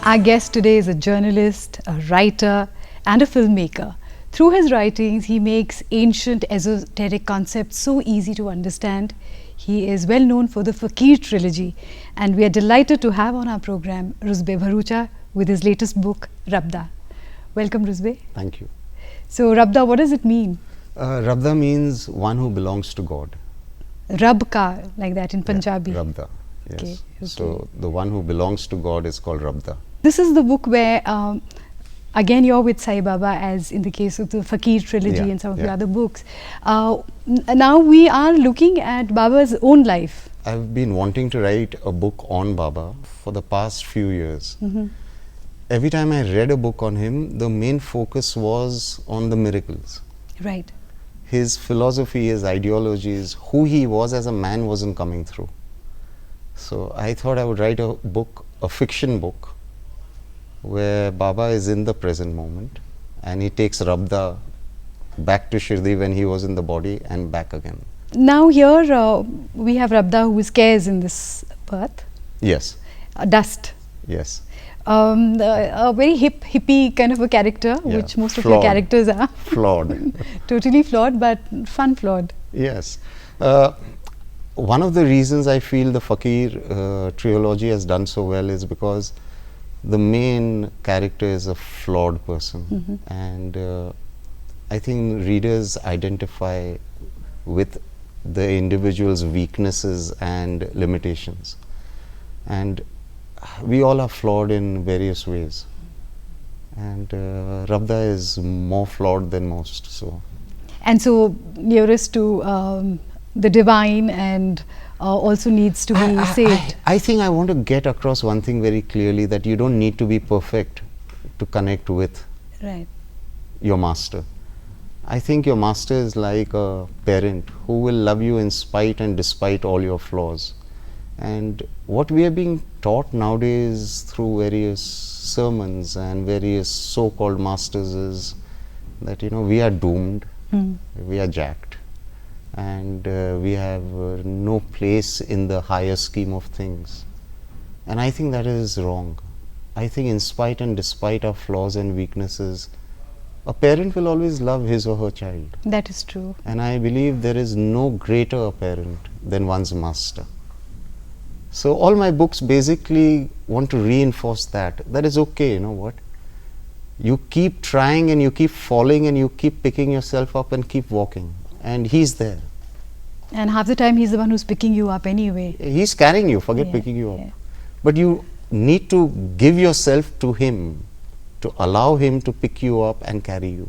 Our guest today is a journalist, a writer, and a filmmaker. Through his writings, he makes ancient esoteric concepts so easy to understand. He is well known for the Fakir Trilogy, and we are delighted to have on our program Ruzbeh N Bharucha with his latest book, Rabda. Welcome, Ruzbeh. Thank you. So, Rabda, what does it mean? Rabda means one who belongs to God. Rab ka, like that in Punjabi. Yeah, Rabda, yes. Okay. So, the one who belongs to God is called Rabda. This is the book where, again, you're with Sai Baba, as in the case of the Fakir Trilogy and some of your other books. Now we are looking at Baba's own life. I've been wanting to write a book on Baba for the past few years. Every time I read a book on him, the main focus was on the miracles. Right. His philosophy, his ideologies, who he was as a man wasn't coming through. So I thought I would write a book, a fiction book, where Baba is in the present moment and he takes Rabda back to Shirdi when he was in the body and back again. Now here we have Rabda, who cares in this birth. Yes. Dust. Yes. A very hippie kind of a character, which most of your characters are. Flawed. Totally flawed, but fun flawed. Yes. One of the reasons I feel the Fakir Trilogy has done so well is because the main character is a flawed person, and I think readers identify with the individual's weaknesses and limitations, and we all are flawed in various ways, and Rabda is more flawed than most. And so nearest to the divine, and also needs to be saved. I think I want to get across one thing very clearly, that you don't need to be perfect to connect with your master. I think your master is like a parent who will love you in spite and despite all your flaws. And what we are being taught nowadays through various sermons and various so-called masters is that, you know, we are doomed, we are jacked, and we have no place in the higher scheme of things. And I think that is wrong. I think in spite and despite our flaws and weaknesses, a parent will always love his or her child. That is true. And I believe there is no greater a parent than one's master. So all my books basically want to reinforce that. That is okay, you know what? You keep trying and you keep falling and you keep picking yourself up and keep walking. And he's there. And half the time he's the one who's picking you up anyway. He's carrying you, forget picking you up. But you need to give yourself to him, to allow him to pick you up and carry you.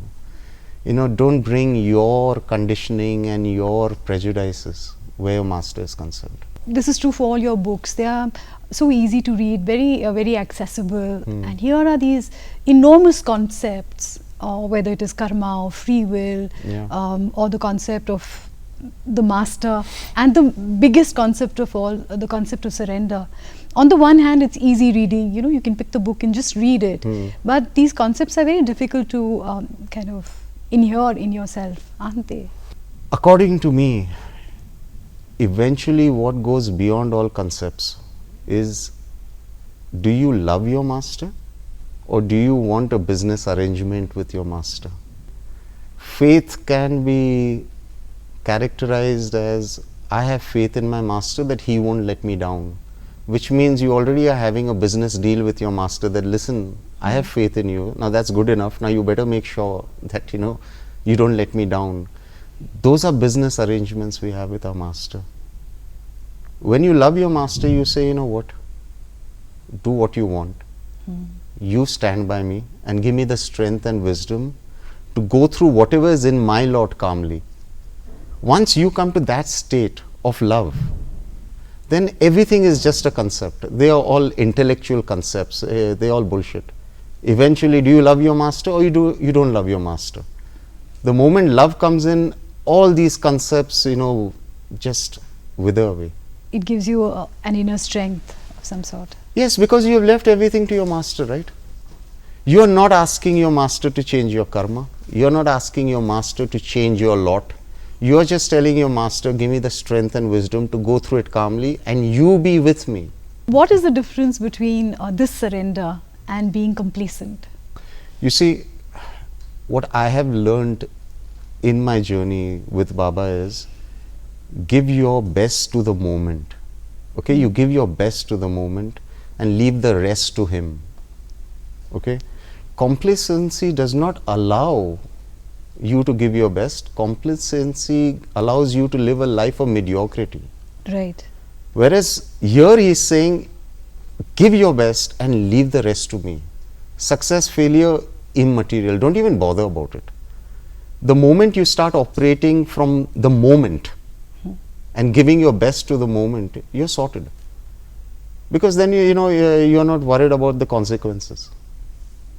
You know, don't bring your conditioning and your prejudices where your master is concerned. This is true for all your books. They are so easy to read, very accessible. And here are these enormous concepts, whether it is karma or free will, or the concept of the master, and the biggest concept of all, the concept of surrender. On the one hand, it's easy reading, you know, you can pick the book and just read it. But these concepts are very difficult to kind of inhere in yourself, aren't they? According to me, eventually what goes beyond all concepts is, do you love your master or do you want a business arrangement with your master? Faith can be characterized as, I have faith in my master that he won't let me down, which means you already are having a business deal with your master that, listen, I have faith in you, now that's good enough, now you better make sure that, you know, you don't let me down. Those are business arrangements we have with our master. When you love your master, you say, you know what, do what you want. You stand by me and give me the strength and wisdom to go through whatever is in my lot calmly. Once you come to that state of love, then everything is just a concept. They are all intellectual concepts. They are all bullshit. Eventually, do you love your master or you don't love your master? The moment love comes in, all these concepts, you know, just wither away. It gives you an inner strength of some sort. Yes, because you have left everything to your master, right? You are not asking your master to change your karma. You are not asking your master to change your lot. You are just telling your master, give me the strength and wisdom to go through it calmly and you be with me. What is the difference between this surrender and being complacent? You see, what I have learned in my journey with Baba is give your best to the moment. Okay, you give your best to the moment and leave the rest to him. Okay, complacency does not allow you to give your best. Complacency allows you to live a life of mediocrity. Right. Whereas here he is saying, give your best and leave the rest to me. Success, failure, immaterial. Don't even bother about it. The moment you start operating from the moment and giving your best to the moment, you're sorted. Because then you're not worried about the consequences.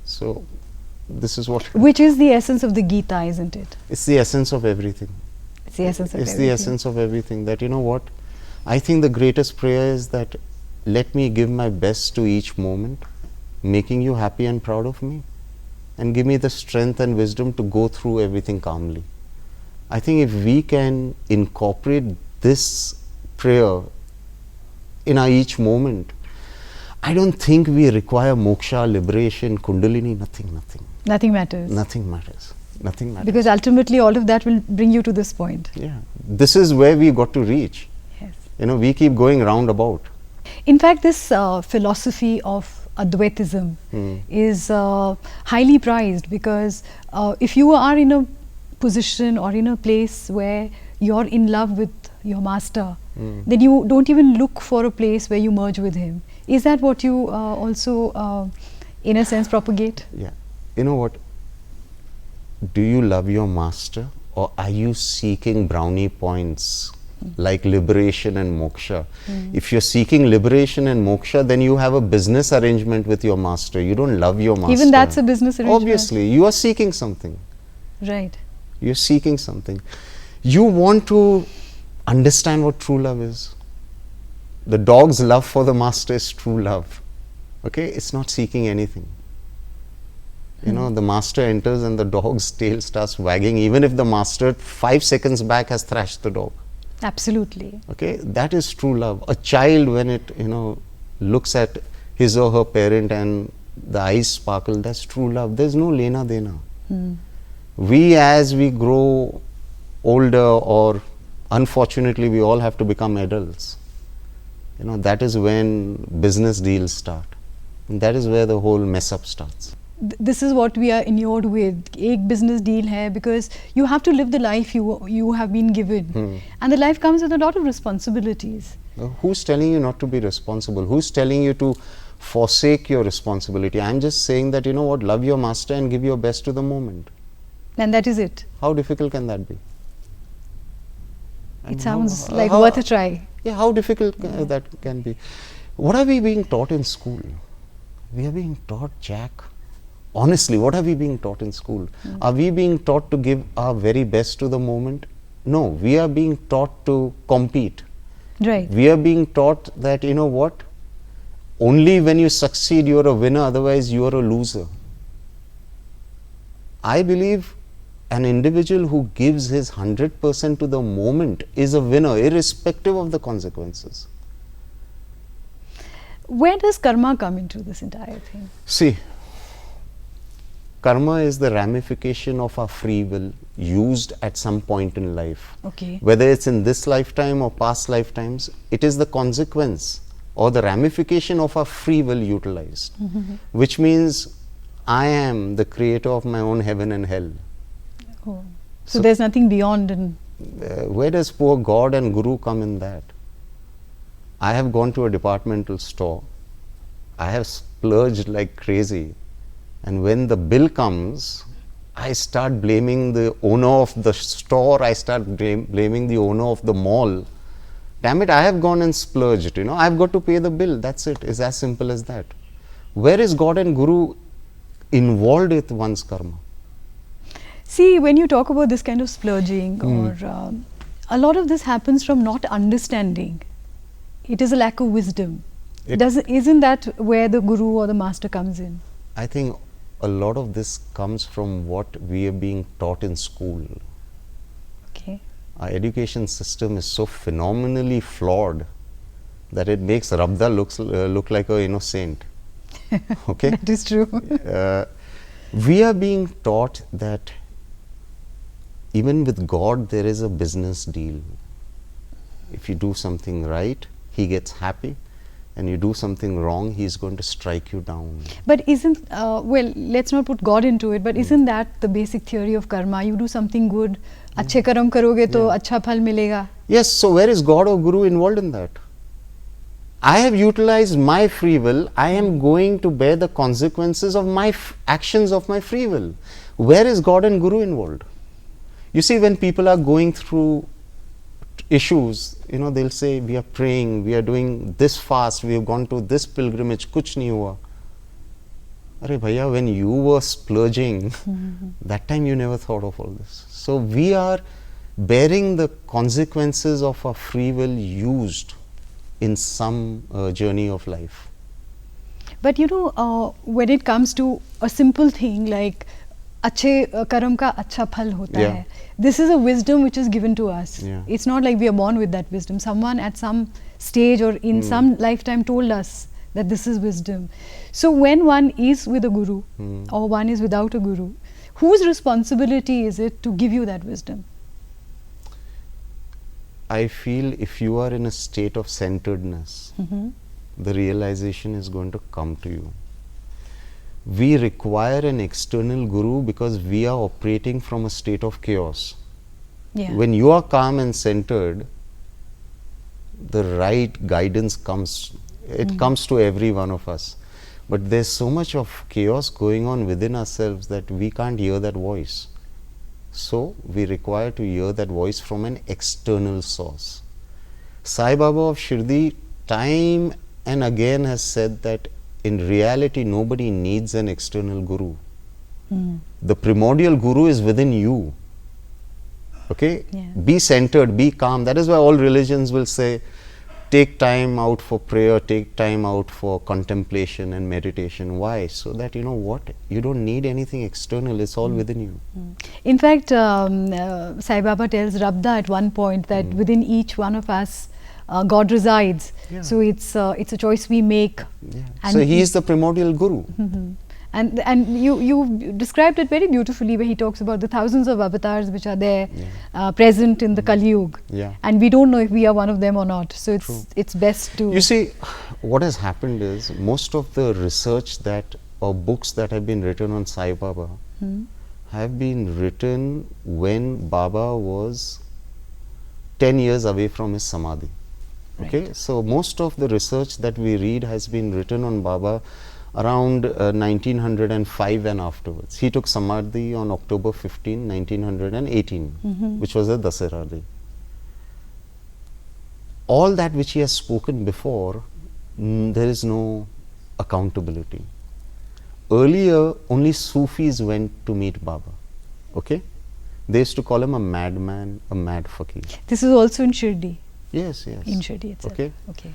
So this is what. Which is the essence of the Gita, isn't it? It's the essence of everything. It's the essence of It's everything. the essence of everything. That you know what, I think the greatest prayer is that let me give my best to each moment, making you happy and proud of me, and give me the strength and wisdom to go through everything calmly. I think if we can incorporate this prayer in our each moment, I don't think we require moksha, liberation, kundalini, nothing. Nothing matters. Nothing matters. Nothing matters. Because ultimately all of that will bring you to this point. Yeah, this is where we got to reach. Yes. We keep going roundabout. In fact, this philosophy of Advaitism is highly prized, because if you are in a position or in a place where you're in love with your master, then you don't even look for a place where you merge with him. Is that what you also, in a sense, propagate? Yeah. You know what? Do you love your master, or are you seeking brownie points like liberation and moksha? If you're seeking liberation and moksha, then you have a business arrangement with your master. You don't love your master. Even that's a business arrangement. Obviously, you are seeking something. Right. You're seeking something. You want to understand what true love is. The dog's love for the master is true love. Okay, it's not seeking anything. The master enters and the dog's tail starts wagging, even if the master 5 seconds back has thrashed the dog. Absolutely. Okay, that is true love. A child, when it looks at his or her parent and the eyes sparkle, that's true love. There's no lena dena. We, as we grow older, or unfortunately we all have to become adults, that is when business deals start. And that is where the whole mess up starts. This is what we are inured with. Ek business deal hai, because you have to live the life you have been given, and the life comes with a lot of responsibilities. Who's telling you not to be responsible? Who's telling you to forsake your responsibility? I'm just saying that, love your master and give your best to the moment. And that is it. How difficult can that be? It sounds like worth a try. Yeah, how difficult that can be. What are we being taught in school? We are being taught, Jack. Honestly, what are we being taught in school? Are we being taught to give our very best to the moment? No, we are being taught to compete. Right. We are being taught that, only when you succeed you are a winner, otherwise you are a loser. I believe an individual who gives his 100% to the moment is a winner, irrespective of the consequences. Where does karma come into this entire thing? See, karma is the ramification of our free will used at some point in life. Okay. Whether it's in this lifetime or past lifetimes, it is the consequence or the ramification of our free will utilized. Which means I am the creator of my own heaven and hell. Oh. So there's nothing beyond. Where does poor God and Guru come in that? I have gone to a departmental store. I have splurged like crazy. And when the bill comes, I start blaming the owner of the store. I start blaming the owner of the mall. Damn it, I have gone and splurged. I've got to pay the bill. That's it. It's as simple as that. Where is God and Guru involved with one's karma? See, when you talk about this kind of splurging, or a lot of this happens from not understanding. It is a lack of wisdom. Isn't that where the Guru or the Master comes in? I think a lot of this comes from what we are being taught in school. Okay. Our education system is so phenomenally flawed that it makes Rabda look like a saint. Okay? That is true. We are being taught that even with God there is a business deal. If you do something right, He gets happy, and you do something wrong, He is going to strike you down. But isn't, well, let's not put God into it, but isn't that the basic theory of karma? You do something good, अच्छे कर्म करोगे तो अच्छा फल मिलेगा. Yes, so where is God or Guru involved in that? I have utilized my free will. I am going to bear the consequences of my actions of my free will. Where is God and Guru involved? You see, when people are going through issues, you know, they'll say, we are praying, we are doing this fast, we have gone to this pilgrimage, kuch nahi hua. Arey bhaiya, when you were splurging, that time you never thought of all this. So we are bearing the consequences of our free will used in some journey of life. But you know, when it comes to a simple thing like अच्छे कर्म का अच्छा फल होता है, this is a wisdom which is given to us. It's not like we are born with that wisdom. Someone at some stage or in some lifetime told us that this is wisdom. So when one is with a guru or one is without a guru, whose responsibility is it to give you that wisdom? I feel if you are in a state of centeredness, the realization is going to come to you. We require an external guru because we are operating from a state of chaos. When you are calm and centered, the right guidance comes. It comes to every one of us. But there's so much of chaos going on within ourselves that we can't hear that voice. So we require to hear that voice from an external source. Sai Baba of Shirdi time and again has said that in reality nobody needs an external guru. The primordial guru is within you. Okay? Be centered, be calm. That is why all religions will say, take time out for prayer, take time out for contemplation and meditation. Why? So that you know what? You don't need anything external, it's all within you. In fact, Sai Baba tells Rabda at one point that within each one of us, God resides. So it's a choice we make. And so He is the primordial guru. And you described it very beautifully, where he talks about the thousands of avatars which are there present in the Kali Yuga, and we don't know if we are one of them or not. So it's best to. You see, what has happened is most of the research that or books that have been written on Sai Baba have been written when Baba was 10 years away from his samadhi. Okay, so most of the research that we read has been written on Baba around 1905 and afterwards. He took samadhi on October 15, 1918, which was a Dasera day. All that which he has spoken before, there is no accountability. Earlier, only Sufis went to meet Baba. Okay, they used to call him a madman, a mad fakir. This is also in Shirdi. Yes. In Shirdi itself. Okay.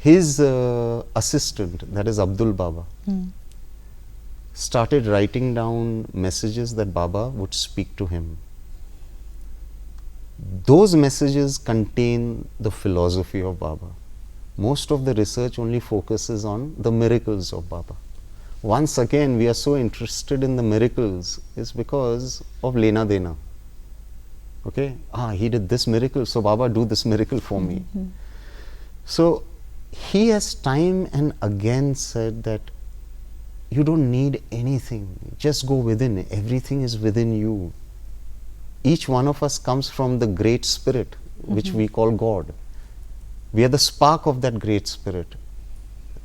His assistant, that is Abdul Baba, started writing down messages that Baba would speak to him. Those messages contain the philosophy of Baba. Most of the research only focuses on the miracles of Baba. Once again, we are so interested in the miracles is because of Lena Dena. Okay, he did this miracle, so Baba, do this miracle for me. So he has time and again said that you don't need anything, just go within. Everything is within you. Each one of us comes from the great spirit which we call God. We are the spark of that great spirit.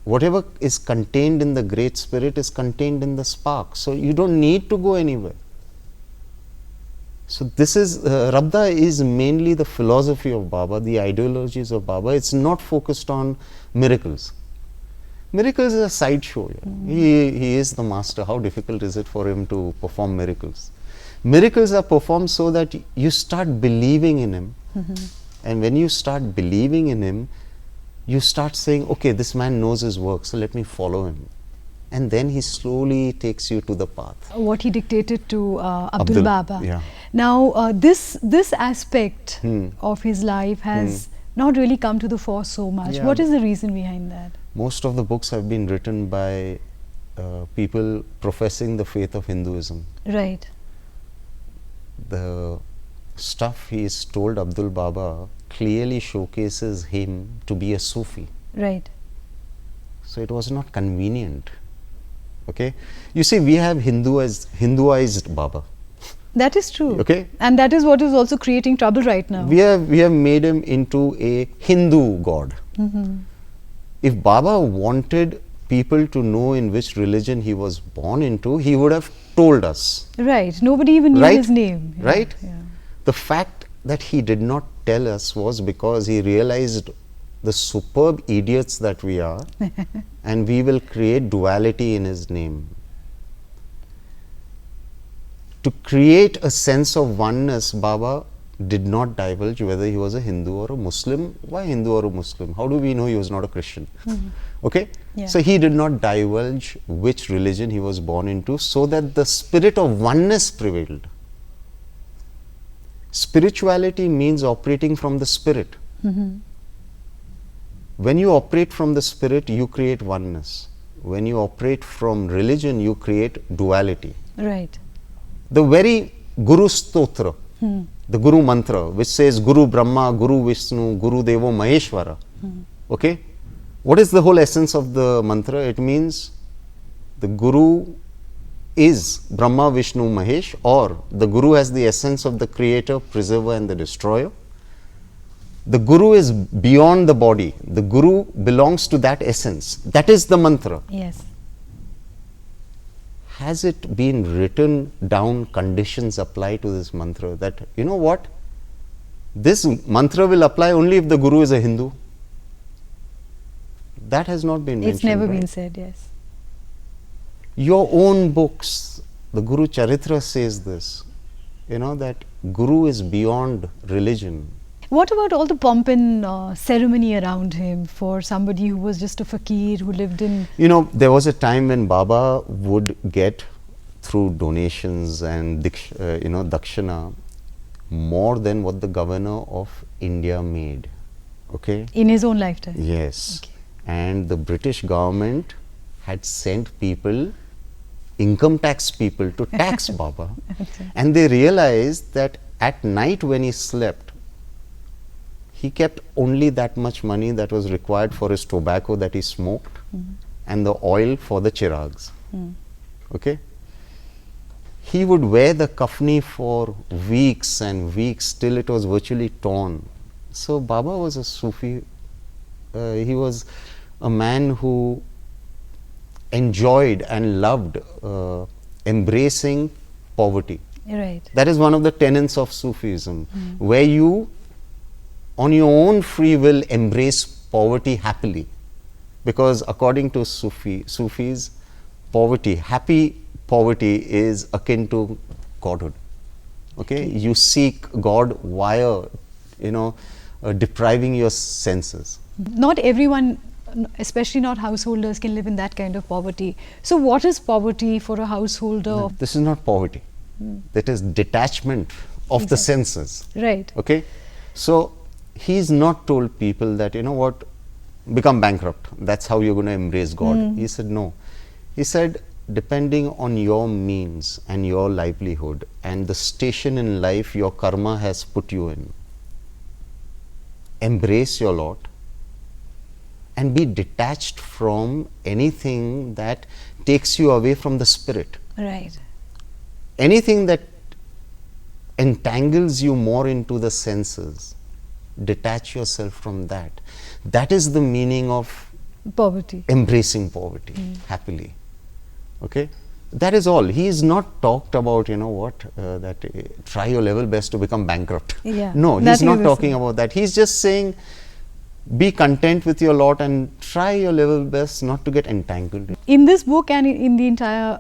Whatever is contained in the great spirit is contained in the spark, so you don't need to go anywhere. So this is, Rabda is mainly the philosophy of Baba, the ideologies of Baba. It's not focused on miracles. Miracles is a sideshow. He is the master. How difficult is it for him to perform miracles? Miracles are performed so that you start believing in him. And when you start believing in him, you start saying, okay, this man knows his work, so let me follow him. And then he slowly takes you to the path. What he dictated to Abdul Baba. Yeah. Now, this aspect of his life has not really come to the fore so much. What is the reason behind that? most of the books have been written by people professing the faith of Hinduism. Right. The stuff he is told Abdul Baba clearly showcases him to be a Sufi. Right. So it was not convenient. Okay, you see, we have Hinduized Baba. That is true. Okay, and that is what is also creating trouble right now. We have made him into a Hindu god. If Baba wanted people to know in which religion he was born into, he would have told us. Right. Nobody even knew his name. Yeah. Right. Yeah. The fact that he did not tell us was because he realized the superb idiots that we are and we will create duality in his name. To create a sense of oneness, Baba did not divulge whether he was a Hindu or a Muslim. Why Hindu or a Muslim? How do we know he was not a Christian? Okay? Yeah. So he did not divulge which religion he was born into, so that the spirit of oneness prevailed. Spirituality means operating from the spirit. When you operate from the spirit, you create oneness. When you operate from religion, you create duality. Right. The very Guru Stotra, the Guru Mantra, which says Guru Brahma, Guru Vishnu, Guru Devo Maheshwara. Okay? What is the whole essence of the mantra? It means the Guru is Brahma, Vishnu, Mahesh, or the Guru has the essence of the creator, preserver and the destroyer. The Guru is beyond the body. The Guru belongs to that essence. That is the mantra. Yes. Has it been written down, conditions apply to this mantra, that, you know what, this mantra will apply only if the Guru is a Hindu? That has not been mentioned. It's never been said, yes. Your own books, the Guru Charitra says this, you know, that Guru is beyond religion. What about all the pomp and ceremony around him for somebody who was just a fakir who lived in... You know, there was a time when Baba would get, through donations and dakshina, more than what the governor of India made. Okay? In his own lifetime? Yes. Okay. And the British government had sent people, income tax people, to tax Baba. Okay. And they realized that at night when he slept, he kept only that much money that was required for his tobacco that he smoked and the oil for the chirags. Okay? He would wear the kafni for weeks and weeks till it was virtually torn. So Baba was a Sufi. He was a man who enjoyed and loved embracing poverty. Right. That is one of the tenets of Sufism, where you on your own free will embrace poverty happily, because according to Sufis, poverty, happy poverty is akin to godhood. Okay, you seek God via, depriving your senses. Not everyone, especially not householders, can live in that kind of poverty. So what is poverty for a householder? No, this is not poverty. That is detachment of the senses. Right. Okay, so he's not told people that, you know what, become bankrupt, that's how you're going to embrace God. He said no. He said, depending on your means and your livelihood and the station in life your karma has put you in, embrace your lot and be detached from anything that takes you away from the spirit. Right. Anything that entangles you more into the senses, detach yourself from that. That is the meaning of poverty. Embracing poverty happily. Okay, that is all. He is not talked about, try your level best to become bankrupt. Yeah, no, he's not talking about that. He's just saying, be content with your lot and try your level best not to get entangled. In this book and in the entire,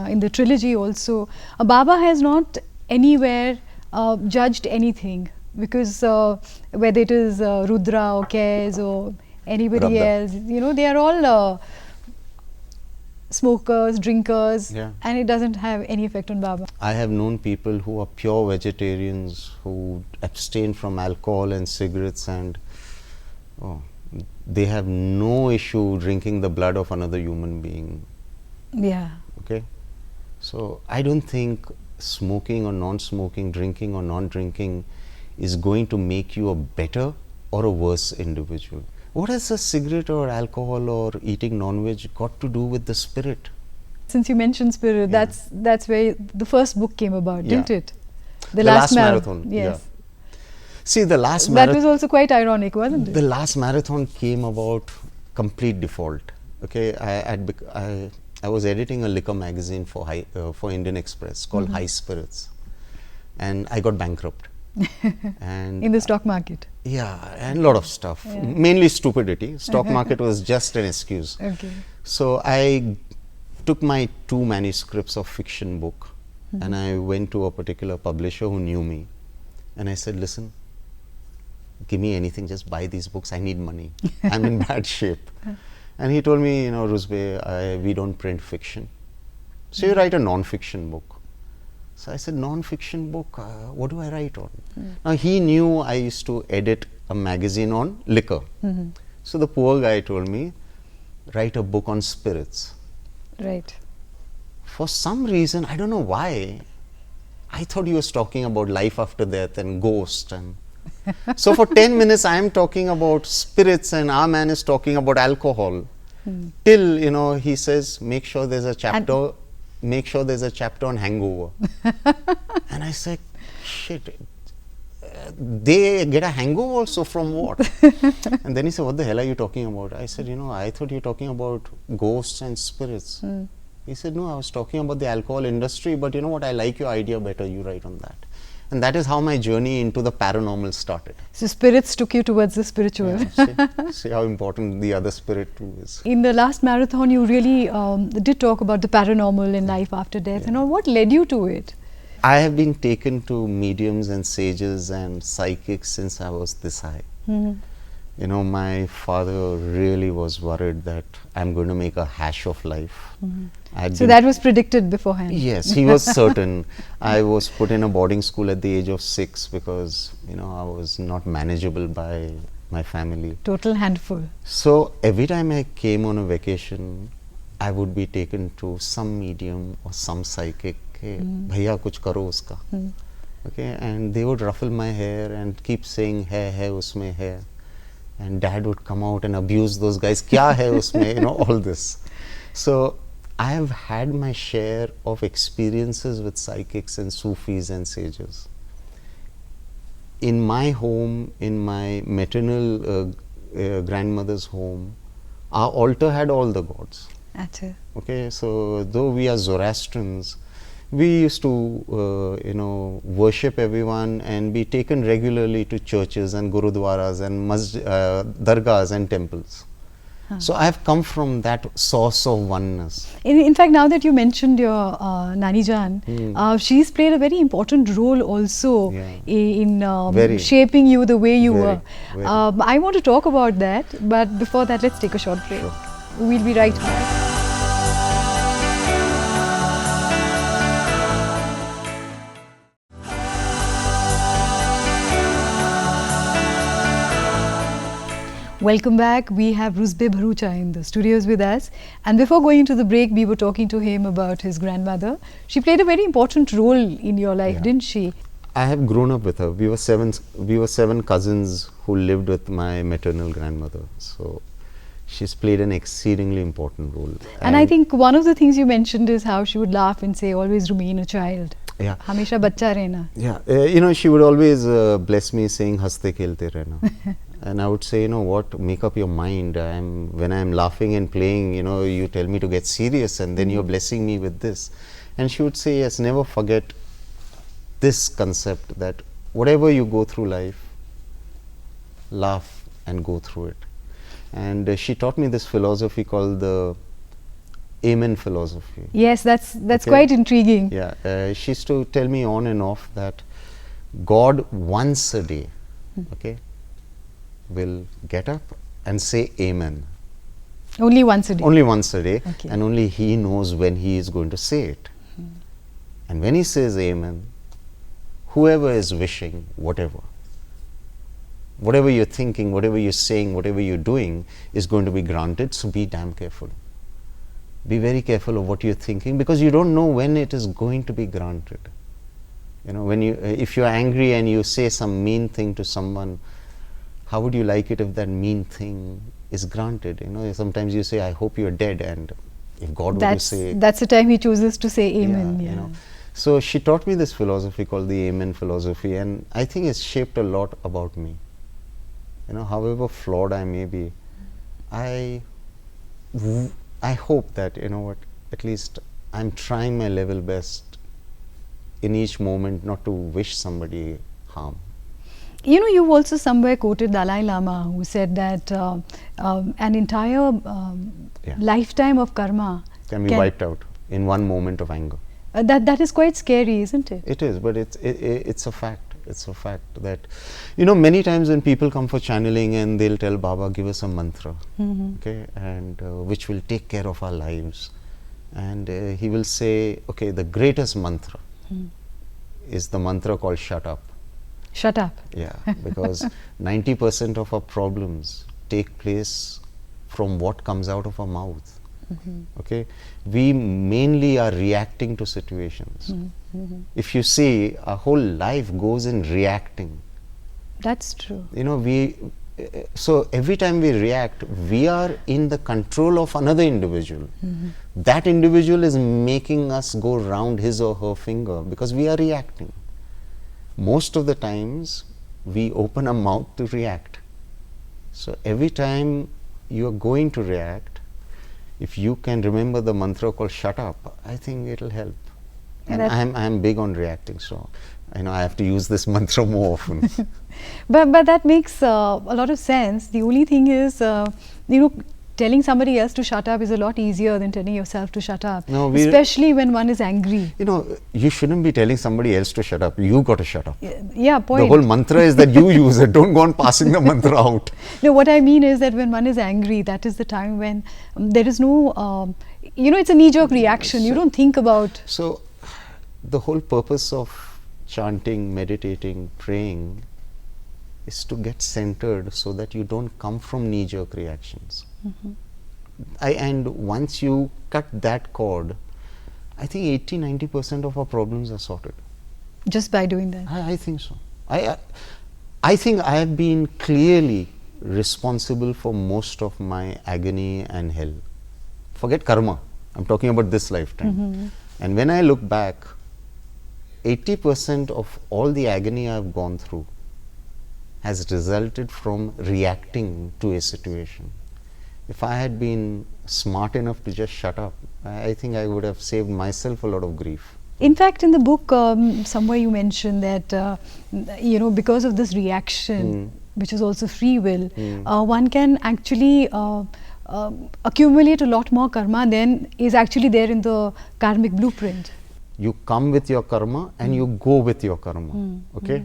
in the trilogy also, Baba has not anywhere judged anything, because whether it is Rudra or Kes or anybody else, they are all smokers, drinkers, and it doesn't have any effect on Baba. I have known people who are pure vegetarians, who abstain from alcohol and cigarettes, and they have no issue drinking the blood of another human being. Yeah. Okay, so I don't think smoking or non-smoking, drinking or non-drinking is going to make you a better or a worse individual. What has a cigarette or alcohol or eating non-veg got to do with the spirit? Since you mentioned spirit, that's where the first book came about, didn't it? The last marathon. Yes. Yeah. See, the last that was also quite ironic, wasn't it? The last marathon came about complete default. Okay, I was editing a liquor magazine for Indian Express called High Spirits, and I got bankrupt. And in the stock market. Yeah, and a lot of stuff. Yeah. Mainly stupidity. Stock market was just an excuse. Okay. So I took my 2 manuscripts of fiction book, and I went to a particular publisher who knew me, and I said, listen, give me anything, just buy these books, I need money. I'm in bad shape. And he told me, Ruzbeh, we don't print fiction. So you write a non-fiction book. So I said, non-fiction book, what do I write on? Now he knew I used to edit a magazine on liquor. So the poor guy told me, write a book on spirits. Right. For some reason, I don't know why, I thought he was talking about life after death and ghost. And so for 10 minutes, I am talking about spirits and our man is talking about alcohol. Till, he says, make sure there's a chapter. Make sure there's a chapter on hangover. And I said, shit, they get a hangover also from what? And then he said, what the hell are you talking about? I said, I thought you were talking about ghosts and spirits. He said, no, I was talking about the alcohol industry, but you know what, I like your idea better, you write on that. And that is how my journey into the paranormal started. So spirits took you towards the spiritual. Yeah, see how important the other spirit too is. In the last marathon, you really did talk about the paranormal in life after death. And what led you to it? I have been taken to mediums and sages and psychics since I was this high. My father really was worried that I'm going to make a hash of life. So that was predicted beforehand? Yes, he was certain. I was put in a boarding school at the age of 6 because, I was not manageable by my family. Total handful. So every time I came on a vacation, I would be taken to some medium or some psychic. Bhaiya kuch karo uska. Okay, and they would ruffle my hair and keep saying hai usme hai. And dad would come out and abuse those guys. Kya hai usme? All this. So I have had my share of experiences with psychics and Sufis and sages. In my home, in my maternal grandmother's home, our altar had all the gods. Okay, so though we are Zoroastrians, we used to, worship everyone and be taken regularly to churches and gurudwaras and dargahs and temples. So I have come from that source of oneness. In fact, now that you mentioned your Nani Jan, she's played a very important role also in shaping you the way you were. I want to talk about that, but before that, let's take a short break. Sure. We'll be right back. Welcome back. We have Ruzbeh Bharucha in the studios with us. And before going into the break, we were talking to him about his grandmother. She played a very important role in your life, didn't she? I have grown up with her. We were seven cousins who lived with my maternal grandmother. So she's played an exceedingly important role. And I think one of the things you mentioned is how she would laugh and say, always remain a child. Yeah. Hamesha bachcha rehna. Yeah. She would always bless me saying, haste khelte rehna. And I would say, what, make up your mind. When I'm laughing and playing, you tell me to get serious and then you're blessing me with this. And she would say, yes, never forget this concept that whatever you go through life, laugh and go through it. And she taught me this philosophy called the Amen philosophy. Yes, that's quite intriguing. Yeah, she used to tell me on and off that God once a day, will get up and say Amen. Only once a day? Only once a day, and only He knows when He is going to say it. And when He says Amen, whoever is wishing whatever, whatever you're thinking, whatever you're saying, whatever you're doing is going to be granted. So be damn careful. Be very careful of what you're thinking, because you don't know when it is going to be granted. You know, when you, if you're angry and you say some mean thing to someone, how would you like it if that mean thing is granted? You know, sometimes you say, I hope you're dead, and if God were to say... That's the time he chooses to say amen. You know. So she taught me this philosophy called the Amen philosophy, and I think it's shaped a lot about me. You know, however flawed I may be, I hope that, you know what, at least I'm trying my level best in each moment not to wish somebody harm. You know, you've also somewhere quoted Dalai Lama, who said that an entire lifetime of karma can be wiped out in one moment of anger. That is quite scary, isn't it? It is, but it's a fact. It's a fact that, you know, many times when people come for channeling and they'll tell Baba, give us a mantra, okay, and which will take care of our lives. And he will say, okay, the greatest mantra is the mantra called shut up. Shut up. Yeah, because 90% of our problems take place from what comes out of our mouth. Okay, we mainly are reacting to situations. If you see, our whole life goes in reacting. That's true. You know, so every time we react, we are in the control of another individual. That individual is making us go round his or her finger because we are reacting. Most of the times, we open our mouth to react. So every time you are going to react, if you can remember the mantra called shut up, I think it will help. And I'm big on reacting, so I know I have to use this mantra more often. But that makes a lot of sense. The only thing is, you know, telling somebody else to shut up is a lot easier than telling yourself to shut up, especially when one is angry. You know, you shouldn't be telling somebody else to shut up. You got to shut up. Yeah, point. The whole mantra is that you use it. Don't go on passing the mantra out. No, what I mean is that when one is angry, that is the time when there is no, you know, it's a knee-jerk reaction. You don't think about. So, the whole purpose of chanting, meditating, praying is to get centered so that you don't come from knee-jerk reactions. And once you cut that cord, I think 80-90% of our problems are sorted. Just by doing that? I think so. I think I have been clearly responsible for most of my agony and hell. Forget karma. I'm talking about this lifetime. And when I look back, 80% of all the agony I've gone through has resulted from reacting to a situation. If I had been smart enough to just shut up, I think I would have saved myself a lot of grief. In fact, in the book, somewhere you mentioned that, you know, because of this reaction, which is also free will, one can actually accumulate a lot more karma than is actually there in the karmic blueprint. You come with your karma and you go with your karma, okay?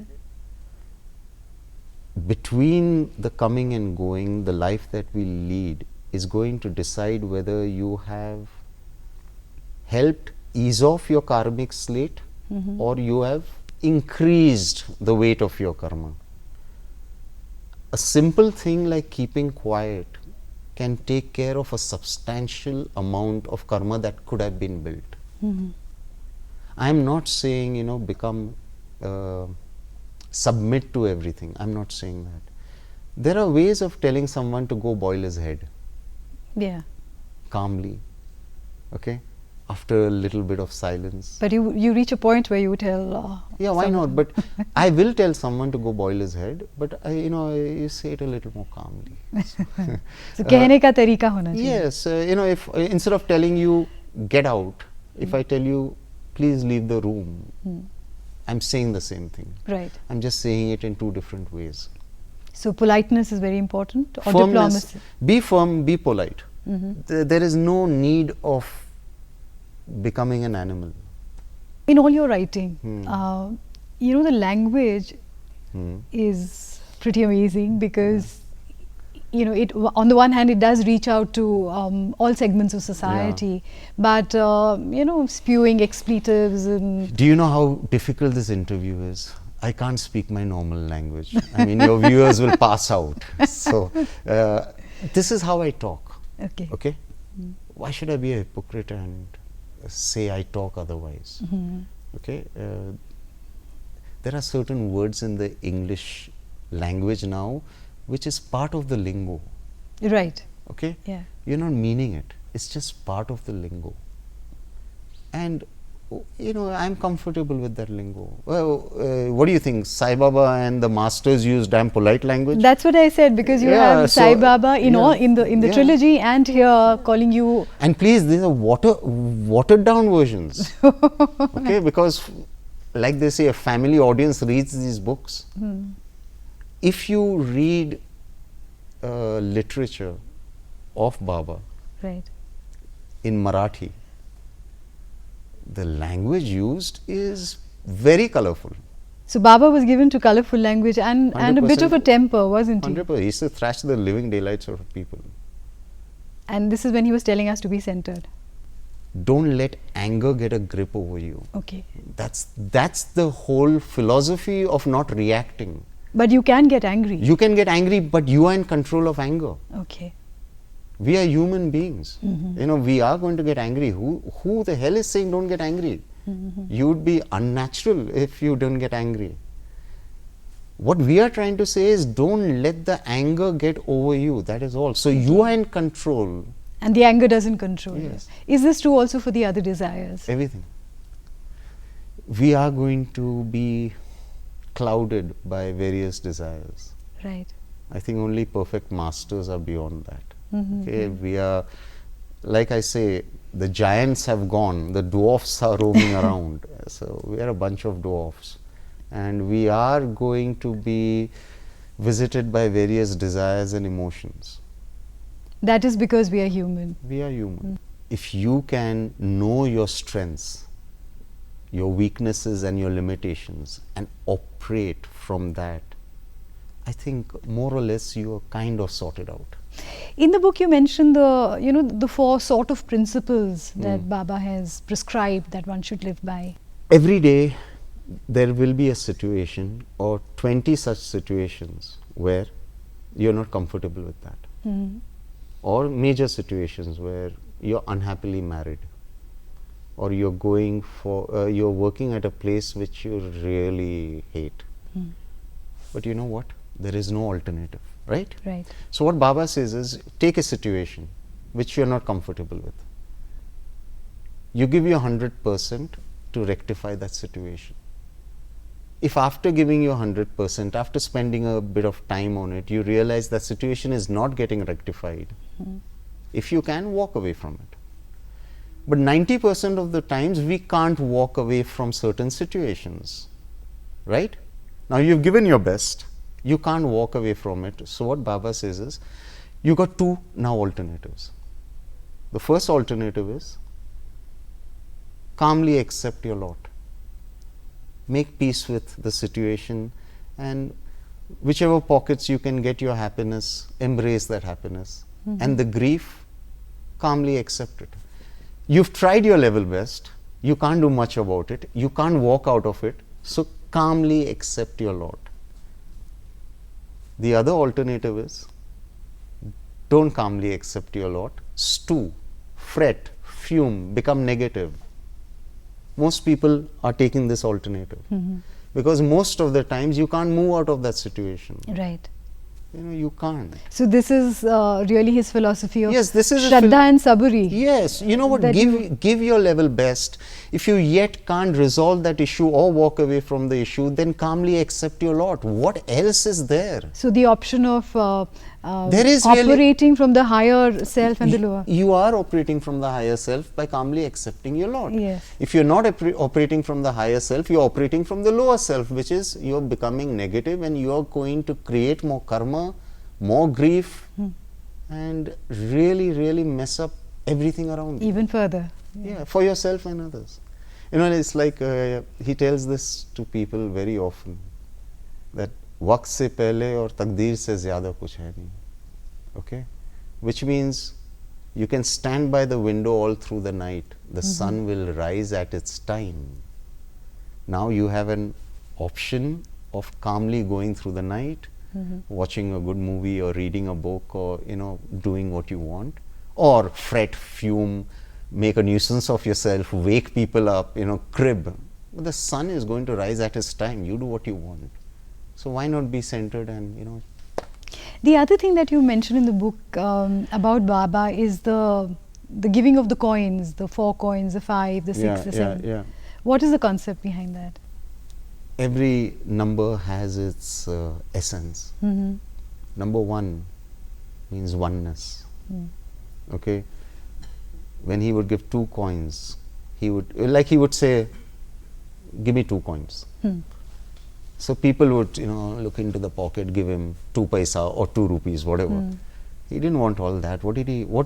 Between the coming and going, the life that we lead is going to decide whether you have helped ease off your karmic slate or you have increased the weight of your karma. A simple thing like keeping quiet can take care of a substantial amount of karma that could have been built. I am not saying, you know, become submit to everything. I'm not saying that. There are ways of telling someone to go boil his head. Yeah. Calmly. Okay? After a little bit of silence. But you reach a point where you tell. Yeah, why not? But I will tell someone to go boil his head, but you know, you say it a little more calmly. So, कहने का तरीका होना चाहिए. Yes, you know, if instead of telling you get out, if I tell you please leave the room, I'm saying the same thing. Right. I'm just saying it in two different ways. So firmness is very important, or Firmness, diplomacy? Be firm, be polite. There is no need of becoming an animal. In all your writing, you know, the language is pretty amazing because, you know, it on the one hand it does reach out to all segments of society, but you know, spewing expletives and... Do you know how difficult this interview is? I can't speak my normal language. I mean, your viewers will pass out. So, this is how I talk. Okay. Okay? Why should I be a hypocrite and say I talk otherwise? Okay? There are certain words in the English language now which is part of the lingo. Right. Okay? Yeah. You're not meaning it. It's just part of the lingo. And you know, I'm comfortable with that lingo. Well, what do you think? Sai Baba and the masters used damn polite language. That's what I said, because you Yeah, have Sai so, Baba in all in the trilogy, and here calling you. And please, these are watered down versions. Okay, because like they say, a family audience reads these books. If you read literature of Baba Right. in Marathi, the language used is very colorful. So Baba was given to colorful language and a bit of a temper, wasn't he? 100%. He used to thrash the living daylights out of people. And this is when he was telling us to be centered. Don't let anger get a grip over you. Okay. That's the whole philosophy of not reacting. But you can get angry. You can get angry, but you are in control of anger. Okay. We are human beings. You know, we are going to get angry. Who the hell is saying don't get angry? You would be unnatural if you don't get angry. What we are trying to say is don't let the anger get over you. That is all. So you are in control. And the anger doesn't control Yes. you. Is this true also for the other desires? Everything. We are going to be clouded by various desires. Right. I think only perfect masters are beyond that. Okay, we are, like I say, the giants have gone, the dwarfs are roaming around. So we are a bunch of dwarfs, and we are going to be visited by various desires and emotions. That is because we are human. We are human. If you can know your strengths, your weaknesses and your limitations, and operate from that, I think more or less you are kind of sorted out. In the book you mentioned the 4 sort of principles that Baba has prescribed that one should live by. Every day there will be a situation or 20 such situations where you're not comfortable with that. Or major situations where you're unhappily married, or you're going for you're working at a place which you really hate. But you know what? There is no alternative, right? Right. So what Baba says is, take a situation which you're not comfortable with. You give your 100% to rectify that situation. If after giving your 100%, after spending a bit of time on it, you realize that situation is not getting rectified, if you can, walk away from it. But 90% of the times we can't walk away from certain situations, right? Now you've given your best, you can't walk away from it. So what Baba says is, you got 2 now alternatives. The first alternative is, calmly accept your lot. Make peace with the situation, and whichever pockets you can get your happiness, embrace that happiness. And the grief, calmly accept it. You've tried your level best, you can't do much about it, you can't walk out of it, so calmly accept your lot. The other alternative is, don't calmly accept your lot, stew, fret, fume, become negative. Most people are taking this alternative because most of the times you can't move out of that situation. Right. You know, you can't. So this is really his philosophy of Yes, this is Shraddha and Saburi. Yes, you know what, give your level best. If you yet can't resolve that issue or walk away from the issue, then calmly accept your lot. What else is there? So the option of There is operating from the higher self and the lower. You are operating from the higher self by calmly accepting your lot. Yes. If you're not operating from the higher self, you're operating from the lower self, which is you're becoming negative and you're going to create more karma, more grief, and really, really mess up everything around you. Even further. Yeah, for yourself and others. You know, it's like he tells this to people very often, that वक्त से पहले और तकदीर से ज़्यादा कुछ है नहीं. Okay? Which means you can stand by the window all through the night. The sun will rise at its time. Now you have an option of calmly going through the night, watching a good movie or reading a book, or doing what you want, or fret, fume, make a nuisance of yourself, wake people up, crib. But the sun is going to rise at its time. You do what you want. So why not be centered and The other thing that you mentioned in the book about Baba is the giving of the coins, the 4 coins, the 5, the 6, the 7. Yeah. What is the concept behind that? Every number has its essence. Number 1 means oneness. Okay. When he would give 2 coins, he would say, give me 2 coins. So people would look into the pocket, give him 2 paisa or 2 rupees, whatever. He didn't want all that. What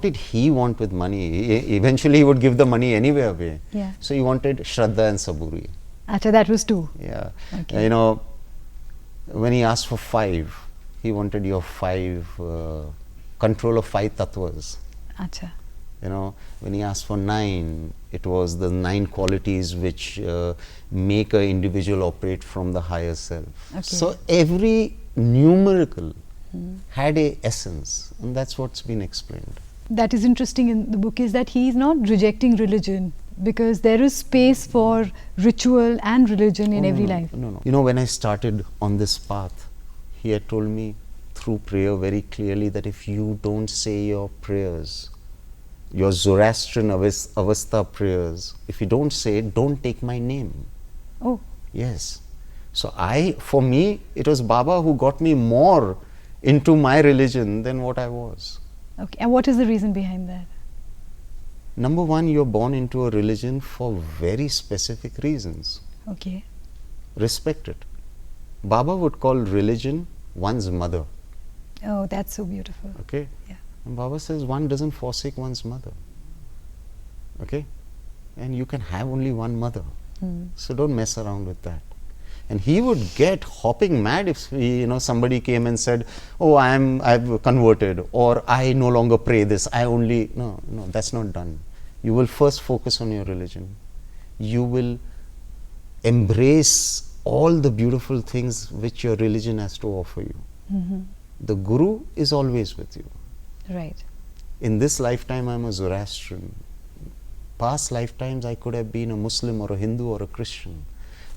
did he want with money? Eventually he would give the money anyway away. Yeah. So he wanted Shraddha and Saburi. Acha, that was 2. Yeah. Okay. When he asked for 5, he wanted your 5 control of 5 tattvas. Acha. When he asked for 9, it was the 9 qualities which make an individual operate from the higher self. Okay. So every numerical had a essence, and that's what's been explained. That is interesting in the book, is that he is not rejecting religion, because there is space for ritual and religion in every life. No. When I started on this path, he had told me through prayer very clearly that if you don't say your prayers, your Zoroastrian Avastha prayers, if you don't say it, don't take my name. Oh. Yes. So for me, it was Baba who got me more into my religion than what I was. Okay. And what is the reason behind that? Number 1, you're born into a religion for very specific reasons. Okay. Respect it. Baba would call religion one's mother. Oh, that's so beautiful. Okay. Yeah. And Baba says one doesn't forsake one's mother. Okay. And you can have only one mother. So don't mess around with that. And he would get hopping mad if somebody came and said, oh, I've converted, or I no longer pray this, no, that's not done. You will first focus on your religion. You will embrace all the beautiful things which your religion has to offer you. The Guru is always with you. Right. In this lifetime, I'm a Zoroastrian. Past lifetimes, I could have been a Muslim or a Hindu or a Christian.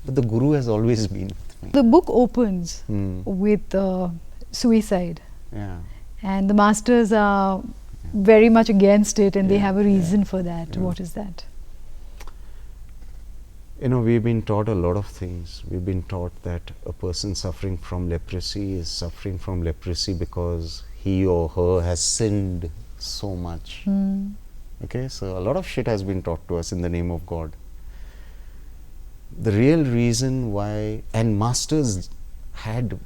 But the Guru has always been with me. The book opens with suicide. Yeah. And the masters are very much against it, and they have a reason for that. What is that? We've been taught a lot of things. We've been taught that a person suffering from leprosy is suffering from leprosy because he or her has sinned so much. Okay, so a lot of shit has been taught to us in the name of God. The real reason why, and masters had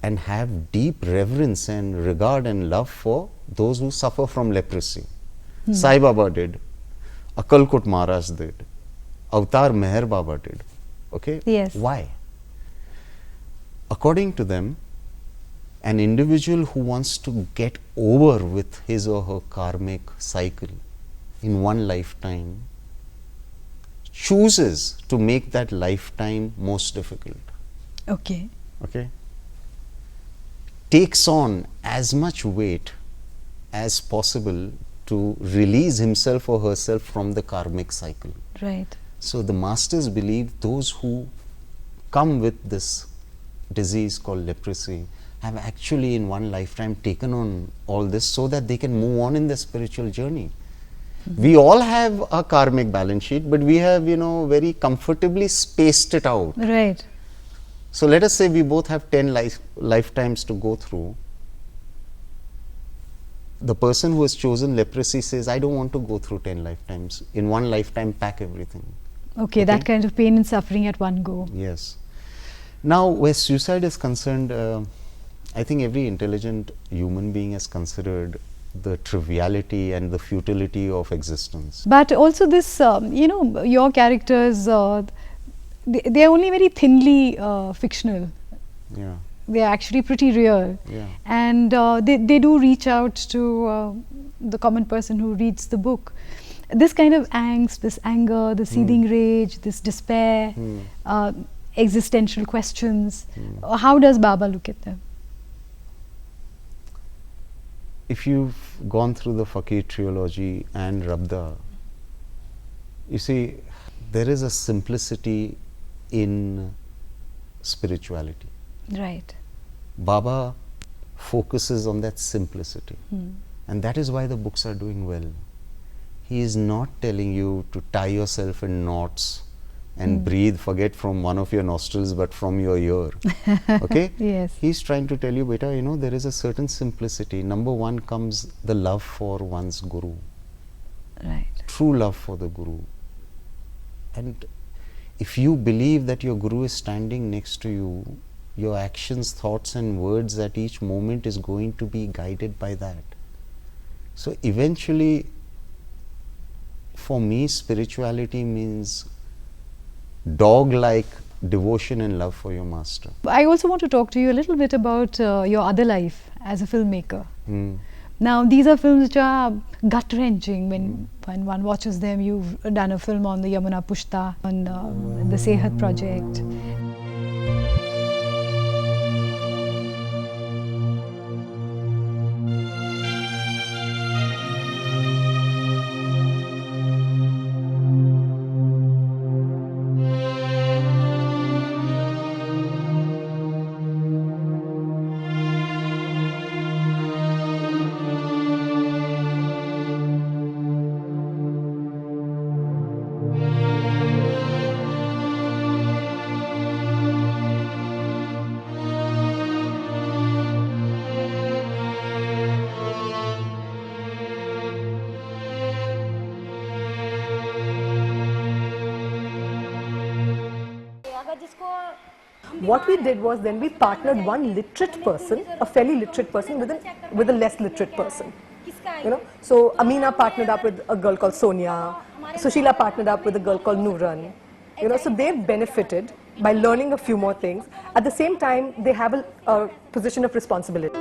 and have deep reverence and regard and love for those who suffer from leprosy. Sai Baba did, Akalkot Maharaj did, Avatar Meher Baba did. Okay? Yes. Why? According to them, an individual who wants to get over with his or her karmic cycle in one lifetime chooses to make that lifetime most difficult. Okay. Okay? Takes on as much weight as possible to release himself or herself from the karmic cycle. Right. So the masters believe those who come with this disease called leprosy have actually in one lifetime taken on all this so that they can move on in their spiritual journey. We all have a karmic balance sheet, but we have, very comfortably spaced it out. Right. So let us say we both have 10 lifetimes to go through. The person who has chosen leprosy says, I don't want to go through 10 lifetimes. In one lifetime, pack everything. Okay, that kind of pain and suffering at one go. Yes. Now, where suicide is concerned, I think every intelligent human being has considered the triviality and the futility of existence. But also this, your characters, they are only very thinly fictional. Yeah. They are actually pretty real. Yeah. And they do reach out to the common person who reads the book. This kind of angst, this anger, the seething rage, this despair, existential questions. How does Baba look at them? If you've gone through the Fakir Trilogy and Rabda, you see, there is a simplicity in spirituality. Right. Baba focuses on that simplicity. And that is why the books are doing well. He is not telling you to tie yourself in knots and breathe, forget from one of your nostrils but from your ear. Okay? Yes. He's trying to tell you, beta, you know, there is a certain simplicity. Number one comes the love for one's guru. Right. True love for the guru. And if you believe that your guru is standing next to you, your actions, thoughts and words at each moment is going to be guided by that. So eventually, for me, spirituality means dog-like devotion and love for your master. I also want to talk to you a little bit about your other life as a filmmaker. Now, these are films which are gut-wrenching when one watches them. You've done a film on the Yamuna Pushta, on the Sehat project. What we did was then we partnered one literate person, a fairly literate person, with a less literate person. You know, so Amina partnered up with a girl called Sonia. Sushila partnered up with a girl called Nooran. You know, so they've benefited by learning a few more things. At the same time, they have a position of responsibility.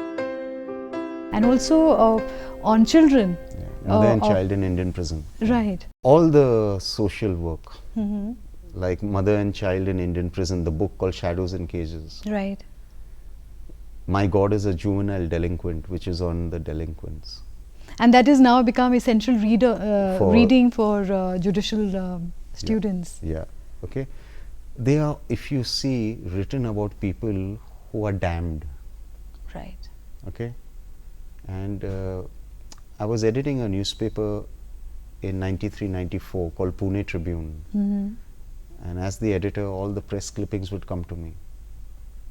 And also on children. Mother and child in Indian prison. Right. All the social work, like Mother and Child in Indian Prison, the book called Shadows in Cages. Right. My God is a Juvenile Delinquent, which is on the delinquents. And that has now become essential reading for judicial students. Yeah, okay. They are, if you see, written about people who are damned. Right. Okay. And I was editing a newspaper in 93-94 called Pune Tribune. And as the editor, all the press clippings would come to me.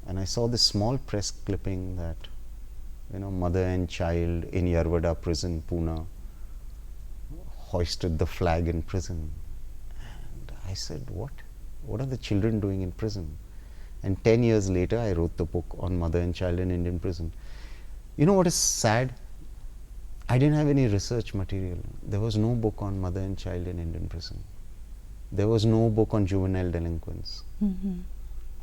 And I saw this small press clipping that, you know, Mother and Child in Yarwada prison, Pune, hoisted the flag in prison. And I said, what? What are the children doing in prison? And 10 years later, I wrote the book on Mother and Child in Indian prison. You know what is sad? I didn't have any research material. There was no book on Mother and Child in Indian prison. There was no book on juvenile delinquents.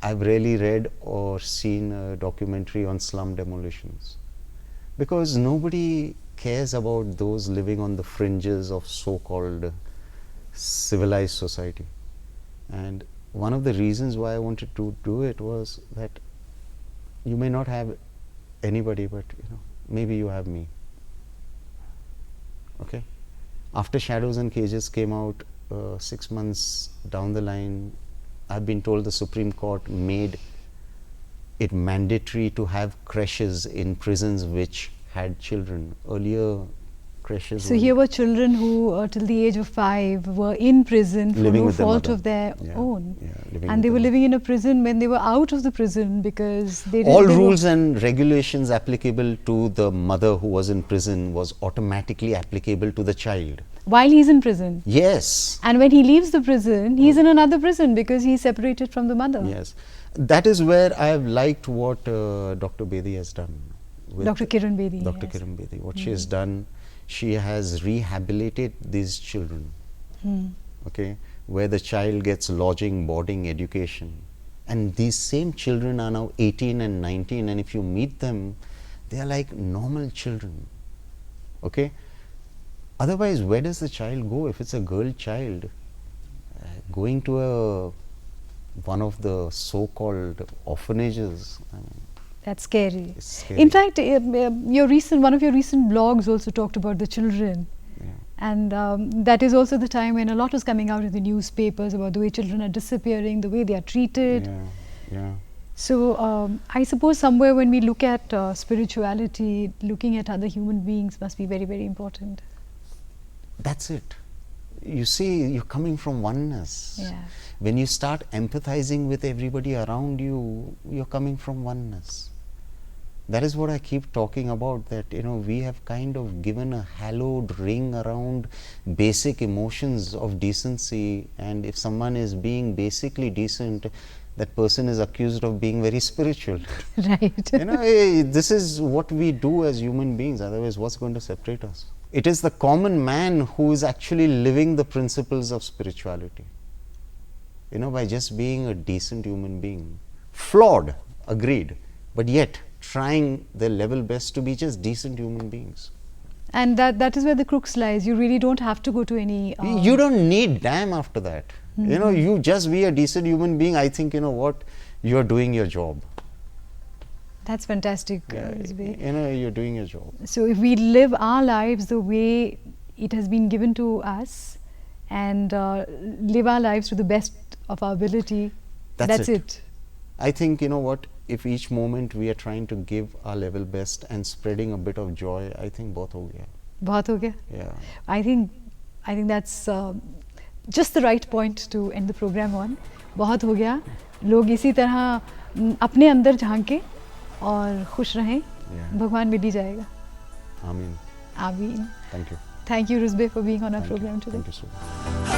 I've rarely read or seen a documentary on slum demolitions, because nobody cares about those living on the fringes of so-called civilized society. And one of the reasons why I wanted to do it was that you may not have anybody, but you know, maybe you have me. Okay. After Shadows and Cages came out, 6 months down the line, I've been told the Supreme Court made it mandatory to have creches in prisons which had children. Earlier, creches. So here were children who, till the age of 5, were in prison for no fault of their own. And they were living in a prison when they were out of the prison because they didn't. All rules and regulations applicable to the mother who was in prison was automatically applicable to the child. While he's in prison? Yes. And when he leaves the prison, he's in another prison because he's separated from the mother. Yes. That is where I have liked what Dr. Bedi has done. Dr. Kiran Bedi. Dr. Kiran Bedi. What she has done, she has rehabilitated these children. Okay, where the child gets lodging, boarding, education. And these same children are now 18 and 19, and if you meet them, they are like normal children. Okay. Otherwise, where does the child go? If it's a girl child, going to a one of the so-called orphanages. I mean, That's scary. it's scary. In fact, one of your recent blogs also talked about the children. Yeah. And that is also the time when a lot was coming out in the newspapers about the way children are disappearing, the way they are treated. Yeah. So I suppose somewhere when we look at spirituality, looking at other human beings must be very, very important. That's it. You see, you're coming from oneness. Yeah. When you start empathizing with everybody around you, you're coming from oneness. That is what I keep talking about, that we have kind of given a hallowed ring around basic emotions of decency, and if someone is being basically decent, that person is accused of being very spiritual. Right. This is what we do as human beings, otherwise what's going to separate us? It is the common man who is actually living the principles of spirituality, by just being a decent human being. Flawed, agreed, but yet trying their level best to be just decent human beings. And that is where the crux lies. You really don't have to go to any... You don't need damn after that. You just be a decent human being. I think, you're doing your job. That's fantastic. Ruzbeh. You're doing your job. So if we live our lives the way it has been given to us and live our lives to the best of our ability, that's it. I think, if each moment we are trying to give our level best and spreading a bit of joy, I think bahut ho gaya. Bahut ho gaya? Yeah. I think that's just the right point to end the program on. बहुत हो गया. लोग इसी तरह अपने अंदर झांके और खुश रहें. भगवान मिल ही जाएगा. Amen. Amen. Thank you. Thank you, Ruzbeh, for being on our program today. Thank you so much.